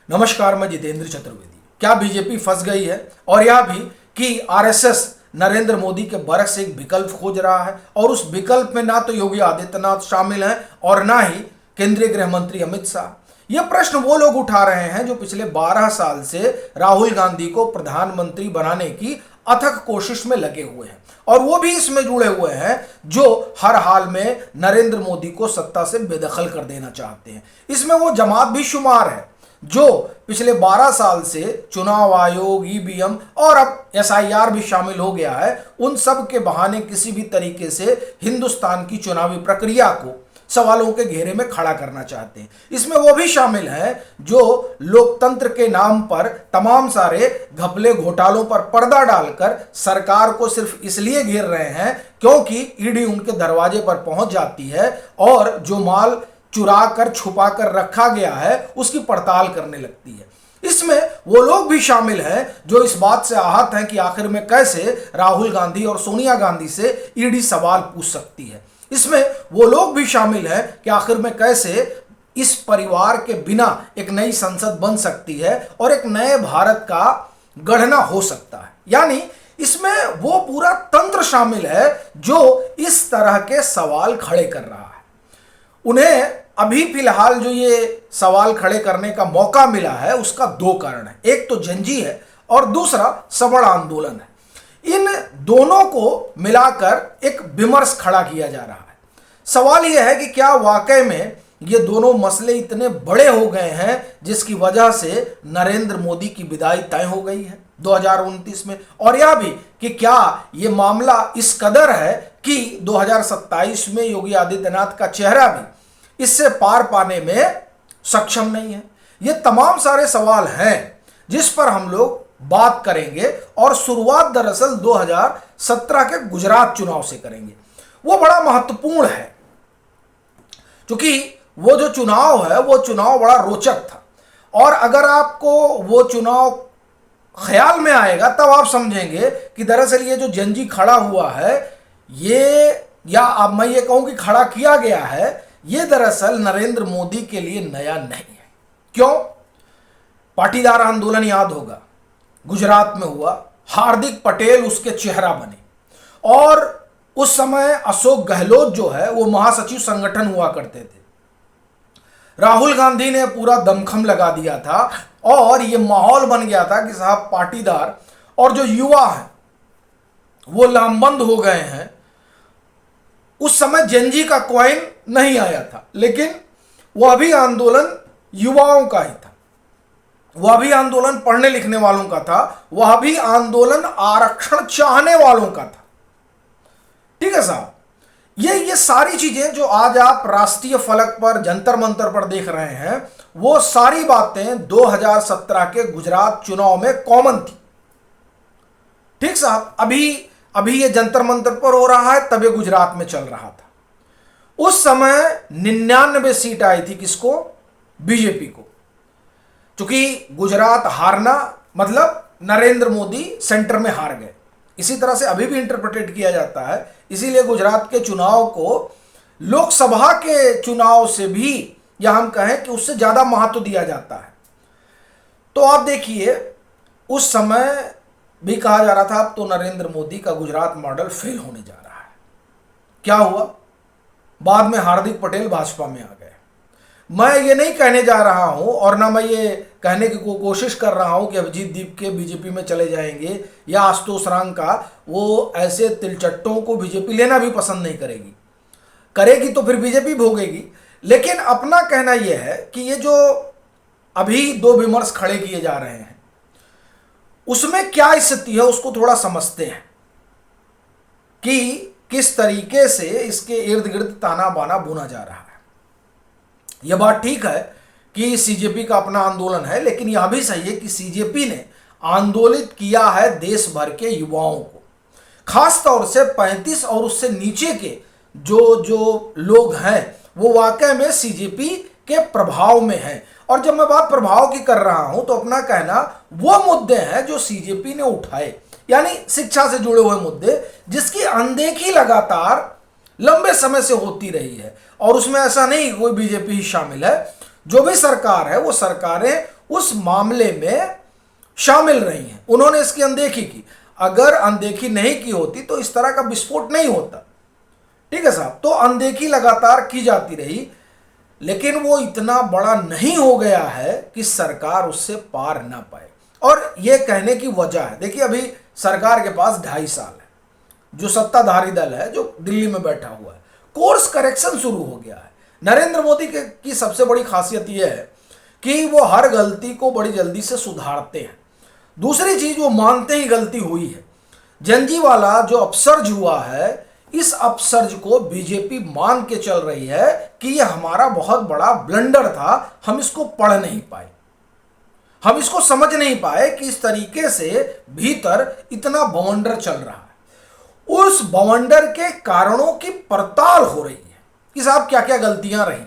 नमस्कार, मैं जितेंद्र चतुर्वेदी। क्या बीजेपी फंस गई है? और यह भी कि आरएसएस नरेंद्र मोदी के बरस से एक विकल्प खोज रहा है और उस विकल्प में ना तो योगी आदित्यनाथ शामिल हैं और ना ही केंद्रीय गृह मंत्री अमित शाह। यह प्रश्न वो लोग उठा रहे हैं जो पिछले 12 साल से राहुल गांधी को प्रधानमंत्री बनाने की अथक कोशिश में लगे हुए हैं और वो भी इसमें जुड़े हुए हैं जो हर हाल में नरेंद्र मोदी को सत्ता से बेदखल कर देना चाहते हैं। इसमें वो जमात भी शुमार है जो पिछले 12 साल से चुनाव आयोग, ईवीएम और अब एसआईआर भी शामिल हो गया है। उन सब के बहाने किसी भी तरीके से हिंदुस्तान की चुनावी प्रक्रिया को सवालों के घेरे में खड़ा करना चाहते हैं। इसमें वो भी शामिल हैं जो लोकतंत्र के नाम पर तमाम सारे घपले घोटालों पर पर्दा डालकर सरकार को सिर्फ इसलिए घेर रहे हैं क्योंकि ईडी उनके दरवाजे पर पहुंच जाती है और जो माल चुरा कर छुपा कर रखा गया है उसकी पड़ताल करने लगती है। इसमें वो लोग भी शामिल हैं जो इस बात से आहत हैं कि आखिर में कैसे राहुल गांधी और सोनिया गांधी से ईडी सवाल पूछ सकती है। इसमें वो लोग भी शामिल हैं कि आखिर में कैसे इस परिवार के बिना एक नई संसद बन सकती है और एक नए भारत का गढ़ना हो सकता है। यानी इसमें वो पूरा तंत्र शामिल है जो इस तरह के सवाल खड़े कर रहा है। उन्हें अभी फिलहाल जो ये सवाल खड़े करने का मौका मिला है उसका दो कारण है। एक तो जंजी है और दूसरा सबड़ आंदोलन है। इन दोनों को मिलाकर एक विमर्श खड़ा किया जा रहा है। सवाल यह है कि क्या वाकई में ये दोनों मसले इतने बड़े हो गए हैं जिसकी वजह से नरेंद्र मोदी की विदाई तय हो गई है 2029 में, और यह भी कि क्या ये मामला इस कदर है कि 2027 में योगी आदित्यनाथ का चेहरा भी इससे पार पाने में सक्षम नहीं है। ये तमाम सारे सवाल हैं जिस पर हम लोग बात करेंगे और शुरुआत दरअसल 2017 के गुजरात चुनाव से करेंगे। वो बड़ा महत्वपूर्ण है क्योंकि वो जो चुनाव है वो चुनाव बड़ा रोचक था और अगर आपको वो चुनाव ख्याल में आएगा तब आप समझेंगे कि दरअसल ये जो जंजी खड़ा हुआ है ये, या अब मैं ये कहूं कि खड़ा किया गया है, ये दरअसल नरेंद्र मोदी के लिए नया नहीं है। क्यों? पाटीदार आंदोलन याद होगा, गुजरात में हुआ, हार्दिक पटेल उसके चेहरा बने और उस समय अशोक गहलोत जो है वो महासचिव संगठन हुआ करते थे। राहुल गांधी ने पूरा दमखम लगा दिया था और ये माहौल बन गया था कि साहब पाटीदार और जो युवा हैं वो लामबंद हो गए हैं। उस समय जेनजी का कॉइन नहीं आया था लेकिन वह भी आंदोलन युवाओं का ही था, वह भी आंदोलन पढ़ने लिखने वालों का था, वह भी आंदोलन आरक्षण चाहने वालों का था। ठीक है साहब, ये सारी चीजें जो आज आप राष्ट्रीय फलक पर जंतर मंतर पर देख रहे हैं वो सारी बातें 2017 के गुजरात चुनाव में कॉमन थी। ठीक साहब, अभी ये जंतर मंतर पर हो रहा है, तब ये गुजरात में चल रहा था। उस समय 99 सीट आई थी किसको? बीजेपी को। क्योंकि गुजरात हारना मतलब नरेंद्र मोदी सेंटर में हार गए, इसी तरह से अभी भी इंटरप्रेटेड किया जाता है। इसीलिए गुजरात के चुनाव को लोकसभा के चुनाव से भी, या हम कहें कि उससे ज्यादा महत्व दिया जाता है। तो आप देखिए उस समय भी कहा जा रहा था अब तो नरेंद्र मोदी का गुजरात मॉडल फेल होने जा रहा है। क्या हुआ? बाद में हार्दिक पटेल भाजपा में आ गए। मैं ये नहीं कहने जा रहा हूं और ना मैं ये कहने की कोशिश कर रहा हूं कि अभिजीत दीपके बीजेपी में चले जाएंगे या आशुतोष रांग का, वो ऐसे तिलचट्टों को बीजेपी लेना भी पसंद नहीं करेगी, करेगी तो फिर बीजेपी भोगेगी। लेकिन अपना कहना यह है कि ये जो अभी दो विमर्श खड़े किए जा रहे हैं उसमें क्या स्थिति है उसको थोड़ा समझते हैं कि किस तरीके से इसके इर्द गिर्द ताना बाना बुना जा रहा है। यह बात ठीक है कि सीजेपी का अपना आंदोलन है, लेकिन यह भी सही है कि सीजेपी ने आंदोलित किया है देश भर के युवाओं को, खास तौर से 35 और उससे नीचे के जो लोग हैं वो वाकई में सीजेपी के प्रभाव में हैं। और जब मैं बात प्रभाव की कर रहा हूं तो अपना कहना वो मुद्दे हैं जो सीजेपी ने उठाए, यानी शिक्षा से जुड़े हुए मुद्दे जिसकी अनदेखी लगातार लंबे समय से होती रही है। और उसमें ऐसा नहीं कोई बीजेपी ही शामिल है, जो भी सरकार है वो सरकारें उस मामले में शामिल रही हैं। उन्होंने इसकी अनदेखी की। अगर अनदेखी नहीं की होती तो इस तरह का विस्फोट नहीं होता। ठीक है साहब, तो अनदेखी लगातार की जाती रही, लेकिन वो इतना बड़ा नहीं हो गया है कि सरकार उससे पार ना पाए। और ये कहने की वजह है, देखिए अभी सरकार के पास 2.5 साल है, जो सत्ताधारी दल है जो दिल्ली में बैठा हुआ है, कोर्स करेक्शन शुरू हो गया है। नरेंद्र मोदी की सबसे बड़ी खासियत यह है कि वो हर गलती को बड़ी जल्दी से सुधारते हैं। दूसरी चीज, वो मानते ही गलती हुई है। जंजीवाला जो अपसर्ज हुआ है, इस अपसर्ज को बीजेपी मान के चल रही है कि यह हमारा बहुत बड़ा ब्लंडर था, हम इसको पढ़ नहीं पाए, हम इसको समझ नहीं पाए कि इस तरीके से भीतर इतना बवंडर चल रहा है। उस बवंडर के कारणों की पड़ताल हो रही है कि साहब क्या क्या गलतियां रही।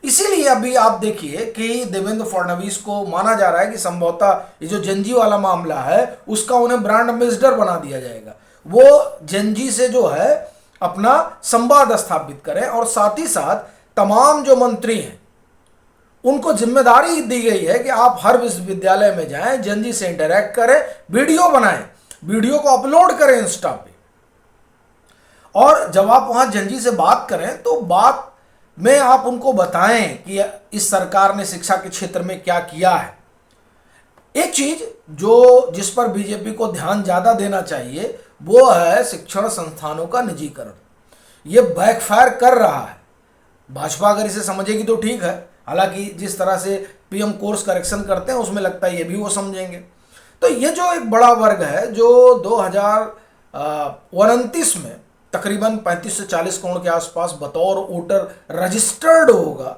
इसीलिए अभी आप देखिए कि देवेंद्र फडणवीस को माना जा रहा है कि संभवतः ये जो जंजी वाला मामला है उसका उन्हें ब्रांड एम्बेसडर बना दिया जाएगा। वो जंजी से जो है अपना संवाद स्थापित करें, और साथ ही साथ तमाम जो मंत्री हैं उनको जिम्मेदारी दी गई है कि आप हर विश्वविद्यालय में जाएं, जंजी से इंटरैक्ट करें, वीडियो बनाएं, वीडियो को अपलोड करें इंस्टा पे, और जब आप वहां जंजी से बात करें तो बात में आप उनको बताएं कि इस सरकार ने शिक्षा के क्षेत्र में क्या किया है। एक चीज जिस पर बीजेपी को ध्यान ज्यादा देना चाहिए वो है शिक्षण संस्थानों का निजीकरण। ये बैकफायर कर रहा है। भाजपा अगर इसे समझेगी तो ठीक है, हालांकि जिस तरह से पीएम कोर्स करेक्शन करते हैं उसमें लगता है ये भी वो समझेंगे। तो ये जो एक बड़ा वर्ग है जो 2029 में तकरीबन 35 से 40 करोड़ के आसपास बतौर वोटर रजिस्टर्ड होगा,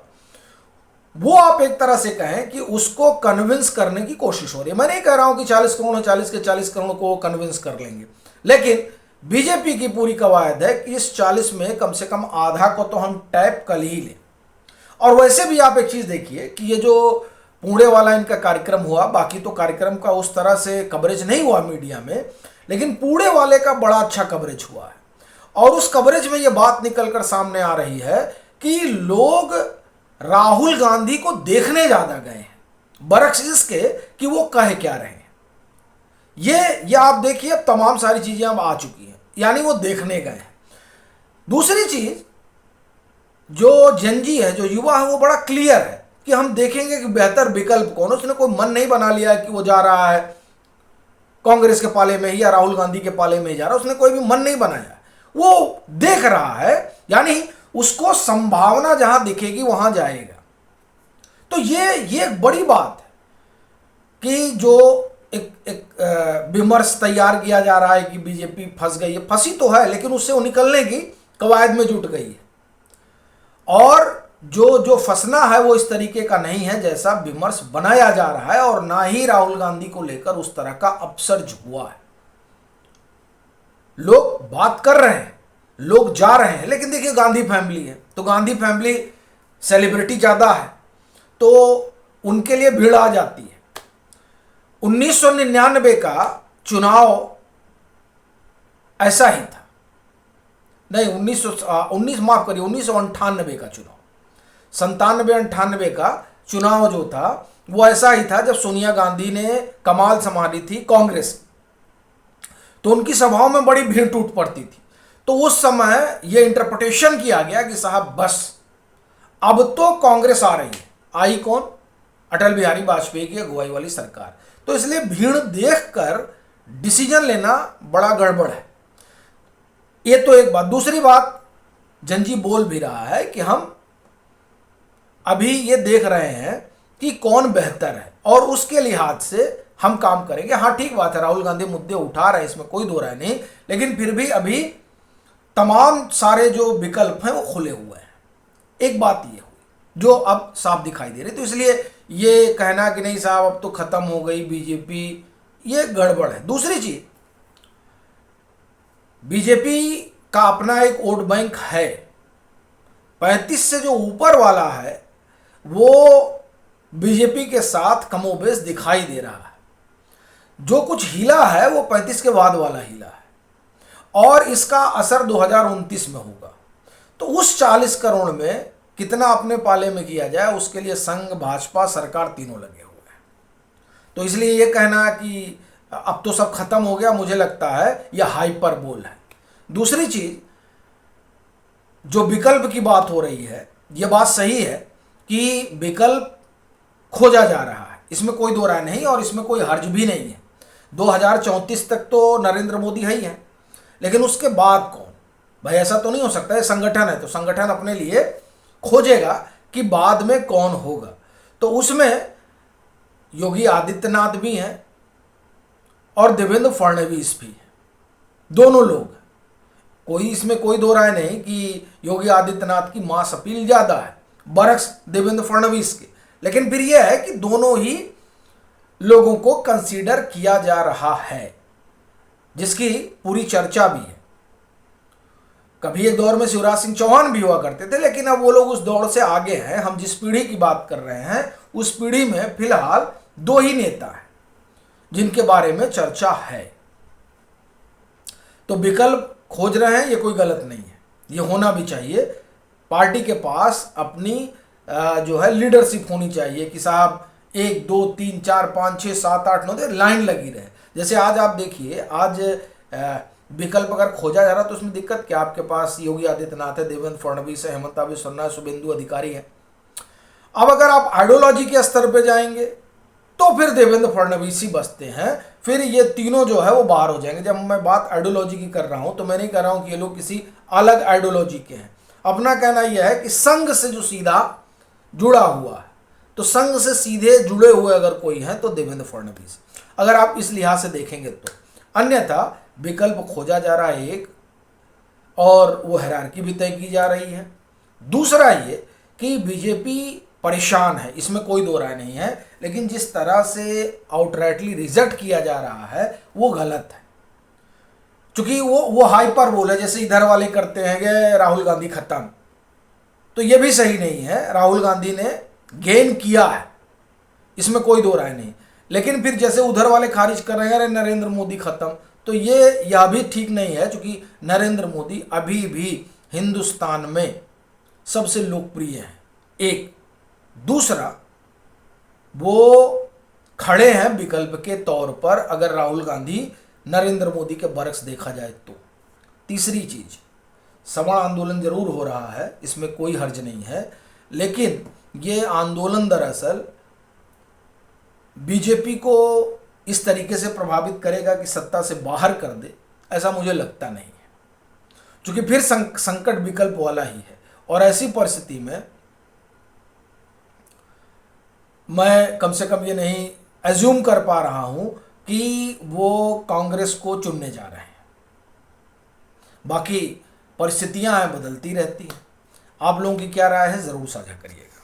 वो आप एक तरह से कहें कि उसको कन्विंस करने की कोशिश हो रही है। मैं नहीं कह रहा हूं कि 40 करोड़ 40 के 40 करोड़ को कन्विंस कर लेंगे, लेकिन बीजेपी की पूरी कवायद है कि इस 40 में कम से कम आधा को तो हम टैप कर ही लें। और वैसे भी आप एक चीज देखिए कि ये जो पुणे वाला इनका कार्यक्रम हुआ, बाकी तो कार्यक्रम का उस तरह से कवरेज नहीं हुआ मीडिया में, लेकिन पुणे वाले का बड़ा अच्छा कवरेज हुआ है। और उस कवरेज में ये बात निकलकर सामने आ रही है कि लोग राहुल गांधी को देखने ज्यादा गए हैं, बरक्स इसके कि वो कह क्या रहे हैं। ये आप देखिए तमाम सारी चीजें अब आ चुकी हैं, यानी वो देखने गए हैं। दूसरी चीज, जो जंजी है, जो युवा है, वो बड़ा क्लियर है कि हम देखेंगे कि बेहतर विकल्प कौन। उसने कोई मन नहीं बना लिया है कि वो जा रहा है कांग्रेस के पाले में ही या राहुल गांधी के पाले में ही जा रहा है, उसने कोई भी मन नहीं बनाया, वो देख रहा है, यानी उसको संभावना जहां दिखेगी वहां जाएगा। तो ये एक बड़ी बात है कि जो एक विमर्श तैयार किया जा रहा है कि बीजेपी फंस गई है, फंसी तो है लेकिन उससे वो निकलने की कवायद में जुट गई है। और जो फंसना है वो इस तरीके का नहीं है जैसा विमर्श बनाया जा रहा है, और ना ही राहुल गांधी को लेकर उस तरह का अपसर्ज हुआ है। लोग बात कर रहे हैं, लोग जा रहे हैं, लेकिन देखिए गांधी फैमिली है तो गांधी फैमिली सेलिब्रिटी ज्यादा है तो उनके लिए भीड़ आ जाती है। 1999 का चुनाव ऐसा ही था, नहीं 19 माफ करिए 1998 का चुनाव, 97-98 का चुनाव जो था वो ऐसा ही था जब सोनिया गांधी ने कमाल संभाली थी कांग्रेस, तो उनकी सभाओं में बड़ी भीड़ टूट पड़ती थी। तो उस समय यह इंटरप्रिटेशन किया गया कि साहब बस अब तो कांग्रेस आ रही है। आई कौन? अटल बिहारी वाजपेयी की अगुवाई वाली सरकार। तो इसलिए भीड़ देखकर डिसीजन लेना बड़ा गड़बड़ है। ये तो एक बात। दूसरी बात, जंजी बोल भी रहा है कि हम अभी ये देख रहे हैं कि कौन बेहतर है और उसके लिहाज से हम काम करेंगे। हाँ ठीक बात है, राहुल गांधी मुद्दे उठा रहे हैं, इसमें कोई दो राय नहीं, लेकिन फिर भी अभी तमाम सारे जो विकल्प हैं वो खुले हुए हैं। एक बात ये हुई जो अब साफ दिखाई दे रही, तो इसलिए ये कहना कि नहीं साहब अब तो खत्म हो गई बीजेपी, ये गड़बड़ है। दूसरी चीज, बीजेपी का अपना एक वोट बैंक है, 35 से जो ऊपर वाला है वो बीजेपी के साथ कमोबेश दिखाई दे रहा है। जो कुछ हिला है वो 35 के बाद वाला हिला है, और इसका असर 2029 में होगा। तो उस 40 करोड़ में कितना अपने पाले में किया जाए उसके लिए संघ, भाजपा, सरकार तीनों लगे हुए हैं। तो इसलिए ये कहना कि अब तो सब खत्म हो गया, मुझे लगता है यह हाइपरबोल है। दूसरी चीज, जो विकल्प की बात हो रही है, यह बात सही है कि विकल्प खोजा जा रहा है, इसमें कोई दो राय नहीं और इसमें कोई हर्ज भी नहीं है। 2034 तक तो नरेंद्र मोदी है ही है, लेकिन उसके बाद कौन? भाई ऐसा तो नहीं हो सकता है, संगठन है तो संगठन अपने लिए खोजेगा कि बाद में कौन होगा। तो उसमें योगी आदित्यनाथ भी हैं और देवेंद्र फडणवीस भी हैं, दोनों लोग। कोई इसमें कोई दो राय नहीं कि योगी आदित्यनाथ की मास अपील ज्यादा है बरक्स देवेंद्र फडणवीस के, लेकिन फिर यह है कि दोनों ही लोगों को कंसीडर किया जा रहा है, जिसकी पूरी चर्चा भी है। कभी एक दौर में शिवराज सिंह चौहान भी हुआ करते थे, लेकिन अब वो लोग उस दौर से आगे हैं। हम जिस पीढ़ी की बात कर रहे हैं उस पीढ़ी में फिलहाल दो ही नेता हैं जिनके बारे में चर्चा है। तो विकल्प खोज रहे हैं, ये कोई गलत नहीं है, ये होना भी चाहिए। पार्टी के पास अपनी जो है लीडरशिप होनी चाहिए कि साहब 1 2 3 4 5 6 7 8 9 लाइन लगी रहे। जैसे आज आप देखिए, आज विकल्प अगर खोजा जा रहा है तो उसमें दिक्कत क्या? आपके पास योगी आदित्यनाथ है, देवेंद्र फडणवीस है, हेमंत बिस्वा है, शुभेंदु अधिकारी है। अब अगर आप आइडियोलॉजी के स्तर पे जाएंगे तो फिर देवेंद्र फडणवीस ही बचते हैं, फिर ये तीनों जो है वो बाहर हो जाएंगे। जब मैं बात आइडियोलॉजी की कर रहा हूं तो मैं नहीं कह रहा हूं कि ये लोग किसी अलग आइडियोलॉजी के हैं। अपना कहना यह है कि संघ से जो सीधा जुड़ा हुआ है, तो संघ से सीधे जुड़े हुए अगर कोई है तो देवेंद्र फडणवीस, अगर आप इस लिहाज से देखेंगे तो। अन्यथा विकल्प खोजा जा रहा है एक, और वो हायरार्की भी तय की जा रही है। दूसरा ये कि बीजेपी परेशान है, इसमें कोई दो राय नहीं है, लेकिन जिस तरह से आउटराइटली रिजेक्ट किया जा रहा है वो गलत है। क्योंकि वो हाइपर बोल है, जैसे इधर वाले करते हैं कि राहुल गांधी खत्म, तो ये भी सही नहीं है। राहुल गांधी ने गेन किया है, इसमें कोई दो राय नहीं, लेकिन फिर जैसे उधर वाले खारिज कर रहे हैं अरे नरेंद्र मोदी खत्म, तो यह भी ठीक नहीं है, क्योंकि नरेंद्र मोदी अभी भी हिंदुस्तान में सबसे लोकप्रिय हैं, एक। दूसरा, वो खड़े हैं विकल्प के तौर पर अगर राहुल गांधी नरेंद्र मोदी के बरक्स देखा जाए तो। तीसरी चीज, सवर्ण आंदोलन जरूर हो रहा है, इसमें कोई हर्ज नहीं है, लेकिन ये आंदोलन दरअसल बीजेपी को इस तरीके से प्रभावित करेगा कि सत्ता से बाहर कर दे, ऐसा मुझे लगता नहीं है। क्योंकि फिर संकट विकल्प वाला ही है, और ऐसी परिस्थिति में मैं कम से कम ये नहीं एज्यूम कर पा रहा हूं कि वो कांग्रेस को चुनने जा रहे हैं। बाकी परिस्थितियां हैं, बदलती रहती हैं। आप लोगों की क्या राय है, ज़रूर साझा करिएगा।